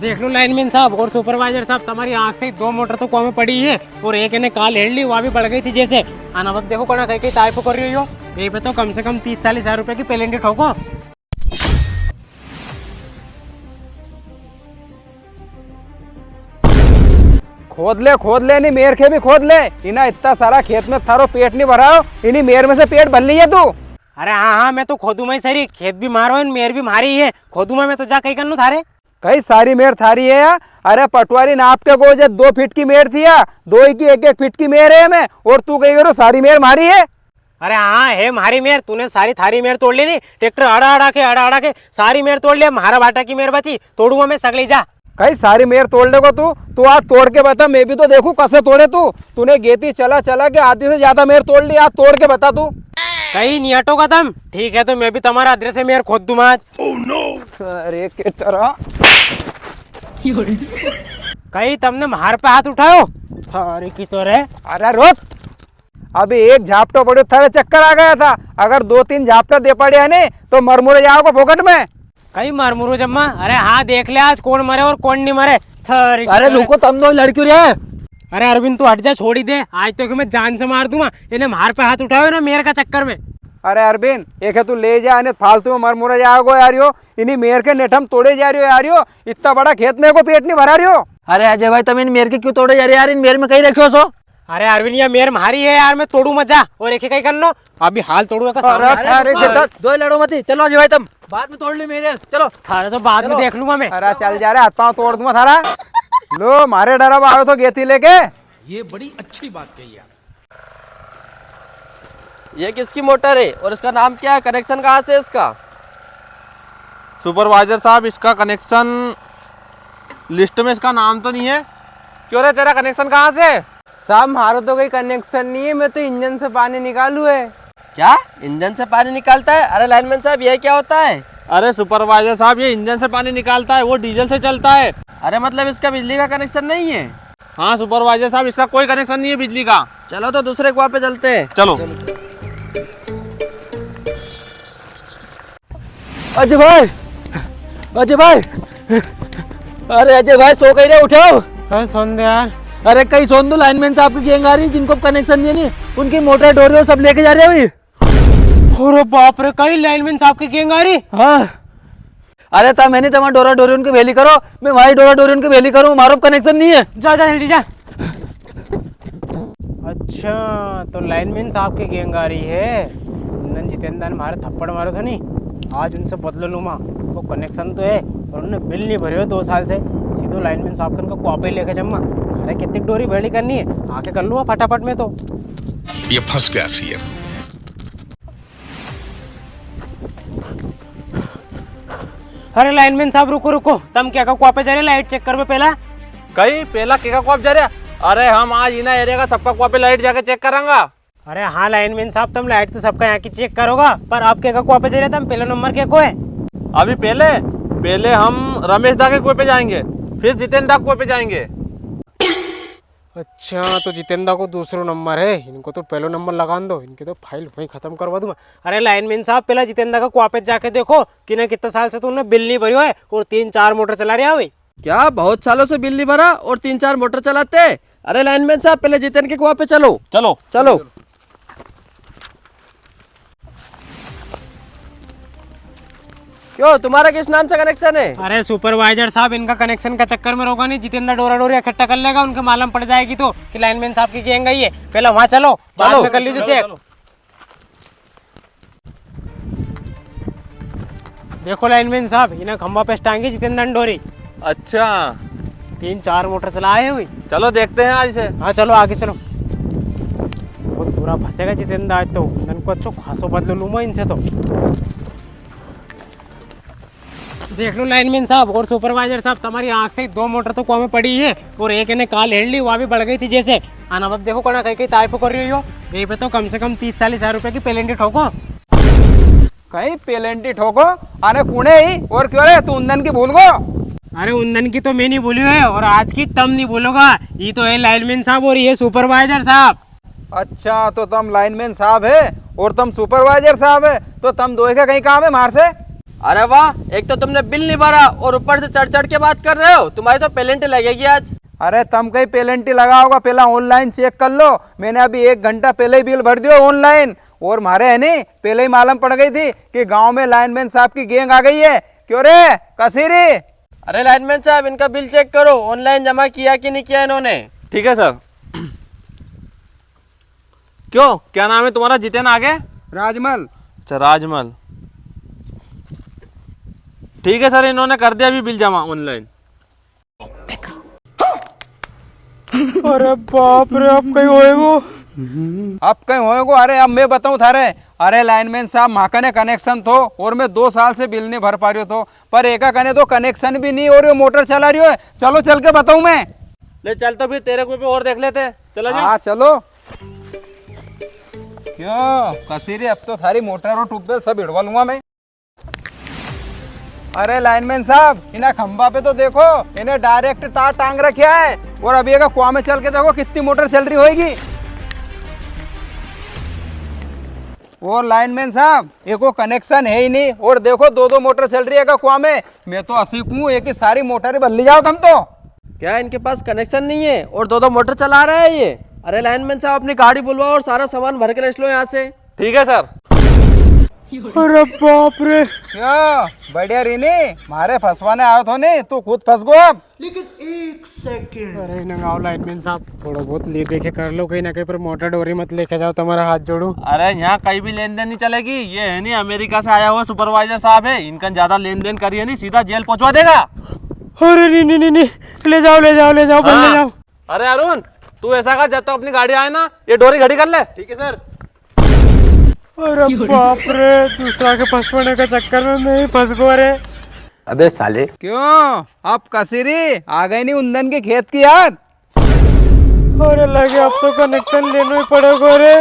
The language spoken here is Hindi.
देख लो लाइनमैन साहब और सुपरवाइजर साहब, तुम्हारी आंख से 2 मोटर तो कौन में पड़ी है और एक ने काल हेड ली, वहाँ भी बढ़ गई थी जैसे। आना वक्त देखो कौन कहीं ताइप कर रही हो। यही पे तो कम से कम 30-40 हजार रुपए की पेलेंटी ठोको। खोद ले नहीं मेर के भी खोद ले। इना इतना सारा खेत में थारो पेट नहीं भराओ, इन्हीं मेर में से पेट भर ली है तू। अरे हाँ, मैं तो खोदू में सही, खेत भी मारो मेर भी मारी है। खोदू में मैं तो जा कहीं कर लूँ थारे। कई सारी मेर थारी है या? अरे पटवारी नाप के गोजे 2 फीट की मेर थी या 2 की 1-1 फीट की मेर है मैं, और तू कहीं करो सारी मेर मारी है। अरे हाँ है मारी मेर, तूने सारी थारी मेर तोड़ ली नहीं। ट्रैक्टर अड़ा अड़ा के सारी मेर तोड़ लिया, महारा बाटा की मेर बची, तोड़ूंगा मैं सगली जा। कई सारी मेर तोड़ लेगो तू आज तोड़ के बता, मैं भी तो देखूं कैसे तोड़े तूने गेती चला के आधी से ज्यादा मेर तोड़ ली, आज तोड़ के बता तू। कहीं नहीं हटोगा तुम, ठीक है तो मैं भी तुम्हारा अदरे से मेर खोद दूं आज। अरे के तरह कहीं तुमने मार पे हाथ उठाओ थारी की तो रे। अरे रोक, अभी एक झापटो पड़ो थारे चक्कर आ गया था, अगर 2-3 झापटा दे पड़े है ने तो मरमुरे जाओगे फोकट में। कहीं मरमुरो जम्मा, अरे हाँ देख ले आज कौन मरे और कौन नहीं मरे। अरे रुको, तुम दो लड़की रे। अरे अरविंद तू हट जा, छोड़ ही दे, आज तो मैं जान से मार दूंगा। इन्हें मार पे हाथ उठाओ ना मेरे का चक्कर में। अरे अरविंद एक है तू ले जा, फालतू में मरमुरा जाओगे यार, इन्हीं मेर के नेठम तोड़े जा रही हो यार, इतना बड़ा खेत में को पेट नहीं भरा रही हो। अरे अजय भाई, तुम इन मेर के क्यों तोड़े जा रहे यार? इन मेर में कहीं रखो सो। अरे अरविंद ये मेर मारी है यार, मैं तोड़ू मजा और एक कहीं कर लो, अभी हाल तोड़ूंगा। दो लड़ो मत, चलो अजय भाई तुम बाद में तोड़ ली मेरे, चलो। थारे तो बाद में देख लूंगा मैं। अरे चल जा रहे, हाथ पाँव तोड़ दूंगा थारा। लो मारे डरा आओ तो गेती लेके। ये बड़ी अच्छी बात कही आप। ये किसकी मोटर है और इसका नाम क्या है? कनेक्शन कहाँ से है इसका? सुपरवाइजर साहब, इसका कनेक्शन लिस्ट में इसका नाम तो नहीं है। क्यों रे, तेरा कनेक्शन कहाँ से? साहब हमारा तो कोई कनेक्शन नहीं है, मैं तो इंजन से पानी निकालू है। क्या इंजन से पानी निकालता है? अरे लाइनमैन साहब ये क्या होता है? अरे सुपरवाइजर साहब, ये इंजन से पानी निकालता है, वो डीजल से चलता है। अरे मतलब इसका बिजली का कनेक्शन नहीं है? हाँ सुपरवाइजर साहब, इसका कोई कनेक्शन नहीं है बिजली का। चलो तो दूसरे कुआं पे चलते हैं। चलो। अजय भाई, अजय भाई, अरे अजय भाई सो कहीं रहे, उठाओ। अरे सुन दे यार। अरे कहीं सोन दो, लाइनमैन साहब की गैंग आ रही है, जिनको कनेक्शन नहीं, उनकी मोटर डोरियो सब लेके जा रहे हैं अभी। अरे बाप रे, कहीं लाइनमैन साहब की गैंग आ रही। हाँ, अरे था मैंने तुम्हारा डोरा डोरी उनकी वेली करो, मैं वही डोरा डोरी उनकी वेली करूँ, हमारा कनेक्शन नहीं है। जा जा जल्दी जा। अच्छा तो लाइनमैन साहब की गैंग आ रही है। नंदन जितेंद्र ने मारे थप्पड़ मारो था नहीं, आज उनसे बदलो लूँगा। वो कनेक्शन तो है और उन्होंने बिल नहीं भरे हो 2 साल से, सीधो लाइनमैन साहब का उनका कॉपी लेके जम्मा। अरे कितनी डोरी भेड़ी करनी है, आके कर लूँगा फटाफट में। तो ये फंस गया सीएम। अरे लाइनमैन साहब रुको रुको, तुम क्या का कुआ पे जा रहे? लाइट चेक कर पहला। कहीं पहला केका कुआ जा रहा? अरे हम आज इना एरिया का सबका कुआ पे लाइट जाके चेक करांगा। अरे हाँ लाइनमैन साहब, तुम लाइट तो सबका यहाँ की चेक करोगा, पर आप क्या का कुआ पे जा रहे? तुम पहला नंबर क्या को है? अभी पहले हम रमेश दा के कुएं पे जाएंगे, फिर जितेंद्र दा के कुएं पे जाएंगे। अच्छा तो जितेंद्र को दूसरा नंबर है, इनको तो पहला नंबर लगा दो, इनके तो फाइल वहीं खत्म करवा दूंगा। अरे लाइनमैन साहब पहला जितेंद्र का कुआ पे जाके देखो कि ना कितने साल से तो उन्होंने बिल नहीं भरी है और 3-4 मोटर चला रहा है भाई। क्या बहुत सालों से बिल नहीं भरा और 3-4 मोटर चलाते हैं? अरे लाइनमैन साहब पहले जितेंद्र के कुआं पे चलो। चलो चलो। क्यों, तुम्हारा किस नाम से कनेक्शन है? अरे सुपरवाइजर साहब, इनका कनेक्शन का चक्कर में रोका नहीं, जितेंद्र डोरा डोरी इकट्ठा कर लेगा, उनके मालूम पड़ जाएगी तो कि लाइनमैन साहब की गैंग आई है। पहले वहां चलो, बाद में कर लीजिए चेक। देखो लाइनमैन साहब, इन्हें खंबा पे टांगी जितेंद्र डोरी। अच्छा 3-4 मोटर चलाए हुई। चलो देखते हैं आज से। हाँ चलो आगे चलो। बहुत बुरा फंसेगा जितेंद्र आज तो, इनको अच्छो खासो बदलो लूंगा इनसे तो। देख लो लाइनमैन साहब और सुपरवाइजर साहब, तुम्हारी आंख से 2 मोटर तो कौन में पड़ी है और एक ने काल हेड ली, वहाँ भी बढ़ गई थी जैसे। आना वक्त देखो कौन कहीं ताइप कर रही हो। यही पे तो कम से कम 30-40 हजार रुपए की पेलेंटी ठोको। कहीं पेलेंटी ठोको आने कूड़े ही, और क्यों रे तू ऊंधन की भूल गो? अरे ऊंधन की तो मैं नहीं भूली है और आज की तम नहीं भूलोगा। ये तो है लाइनमैन साहब और ये सुपरवाइजर साहब। अच्छा तो तुम लाइनमैन साहब है और तुम सुपरवाइजर साहब है, तो तुम दो का कहीं काम है मार से? अरे वाह, एक तो तुमने बिल नहीं भरा और ऊपर से चढ़ चढ़ के बात कर रहे हो। तुम्हारी तो पेनल्टी लगेगी आज। अरे तुम कहीं पेनल्टी लगा होगा, पहला ऑनलाइन चेक कर लो। मैंने अभी 1 घंटा पहले ही बिल भर दिया ऑनलाइन, और मारे है नहीं पहले ही मालूम पड़ गई थी कि गांव में लाइनमैन साहब की गैंग आ गई है। क्यों रे कसीरी? अरे लाइनमैन साहब, इनका बिल चेक करो, ऑनलाइन जमा किया कि नहीं किया इन्होंने। ठीक है सर। क्यों, क्या नाम है तुम्हारा? जितेन आगे? राजमल। अच्छा राजमल, ठीक है सर, इन्होंने कर दिया अभी बिल जमा ऑनलाइन। अरे बाप रे, अब कहीं होएगो। अब कहीं होएगो? अरे अब मैं बताऊं थारे। अरे लाइनमैन साहब, माकने कनेक्शन थो और मैं 2 साल से बिल नहीं भर पा रही हो, पर एका कने तो कनेक्शन भी नहीं और मोटर चला रही हो। चलो चल के बताऊं मैं। ले चल, तो फिर तेरे को भी और देख लेते। चलो जी। हाँ चलो। क्यों कसीरी, अब तो थारी मोटर और ट्यूबवेल सब हिड़वा लूंगा मैं। अरे लाइनमैन साहब, इन्हें खंबा पे तो देखो, इन्हें डायरेक्ट तार टांग रखा है, और अभी अगर कुआं में चल के देखो कितनी मोटर चल रही होगी। और लाइनमैन साहब, एको कनेक्शन है ही नहीं, और देखो 2-2 मोटर चल रही है कुआं में। मैं तो हंसी हूँ, एक ही सारी मोटर ही बदली जाओ तुम तो। क्या इनके पास कनेक्शन नहीं है और 2-2 मोटर चला रहा है ये? अरे लाइनमैन साहब, अपनी गाड़ी बुलवाओ और सारा सामान भर के ले लो यहाँ से। ठीक है सर। अरे बाप रे। क्यों बढ़िया रीनी, मारे फंसवाने आयो तो नहीं, तू खुद फंस गो अब। अरे नंगाओ लाइनमैन साहब, थोड़ा बहुत ले देखे कर लो, कहीं ना कहीं पर मोटर डोरी मत लेके जाओ, तुम्हारा हाथ जोड़ू। अरे यहाँ कहीं भी लेन देन नहीं चलेगी। ये है नहीं अमेरिका से आया हुआ सुपरवाइजर साहब है, इनका ज्यादा लेन देन करिए नहीं, सीधा जेल पहुंचवा देगा। अरे नहीं नहीं नहीं, ले जाओ ले जाओ ले जाओ, बंद ले जाओ। अरे अरुण, तू ऐसा कर, जब तक अपनी गाड़ी आए ना, ये डोरी घड़ी कर ले। ठीक है सर। अरे बाप रे, दूसरा के फंसवाने का चक्कर में मैं ही फंस गो रे। अबे साले। क्यों अब कसीरी आ गई नहीं उंदन के खेत की याद? अरे लगे अब तो कनेक्शन लेना ही पड़ेगा रे।